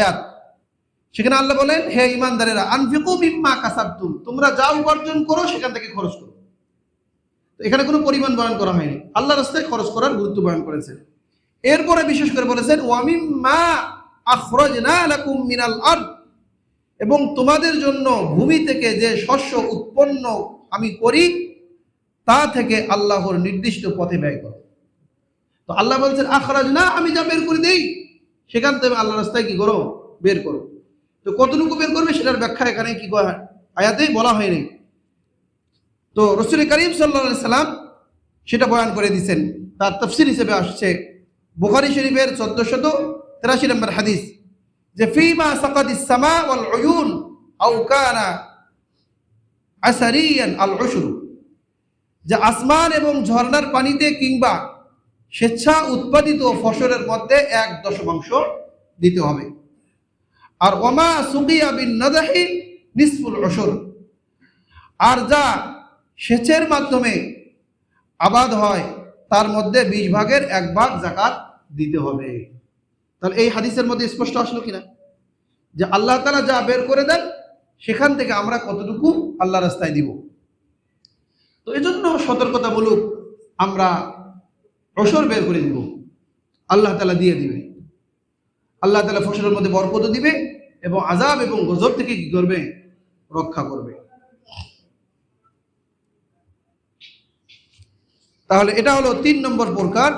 আয়াত। সেখানে আল্লাহ বলেন, হে ঈমানদারেরা, আনফিকু মিম্মা কাসাবতুম, তোমরা যা উপার্জন করো সেখান থেকে খরচ করো। তো এখানে কোনো পরিমাণ বয়ান করা হয়নি, আল্লাহর রাস্তায় খরচ করার গুরুত্ব বয়ান করেছেন। এরপরে বিশেষ করে বলেছেন ওয়া মিম্মা আখরাজনা লাকুম মিনাল আরদ, এবং তোমাদের জন্য ভূমি থেকে যে শস্য উৎপন্ন আমি করি তা থেকে আল্লাহর নির্দিষ্ট পথে ব্যয় করো। তো আল্লাহ বলছেন আখরাজনা, আমি যা বের করে দেই সেখান থেকে আল্লাহর রাস্তায় কি করো, বের করো। তো কতটুকু বের করবে সেটার ব্যাখ্যা এখানে কি আয়াতেই বলা হয়নি। তো রাসূল করিম সাল্লাল্লাহু আলাইহি সাল্লাম সেটা বয়ান করে দিয়েছেন। তার তাফসীর হিসেবে আসছে বুখারী শরীফের 1483 নম্বর হাদিস, যে ফিমা সাকাদিস সামা ওয়াল উয়ুন আও কানা আসারিয়ান আল উশরু, যে আসমান এবং ঝর্ণার পানিতে কিংবা স্বেচ্ছা উৎপাদিত ফসলের মধ্যে 1/10 দিতে হবে। আর ওমা সুকিয়া বিন নাদাহি নিসফুল উশুর, আর যা সেচের মাধ্যমে আবাদ হয় তার মধ্যে 20 ভাগের 1 ভাগ যাকাত দিতে হবে। তাহলে এই হাদিসের মধ্যে স্পষ্ট আসলো কিনা যে আল্লাহ তাআলা যা বের করে দেন সেখান থেকে আমরা কতটুকু আল্লাহ রাস্তায় দিব। তো এজন্য সতর্কতামূলক আমরা উশুর বের করে দিব, আল্লাহ তাআলা দিয়ে দিবে। আল্লাহ তাআলা ফসলের মধ্যে বরকত দিবে এবং আযাব এবং গজব থেকে কি করবে, রক্ষা করবে। তাহলে এটা হলো 3 নম্বর প্রকার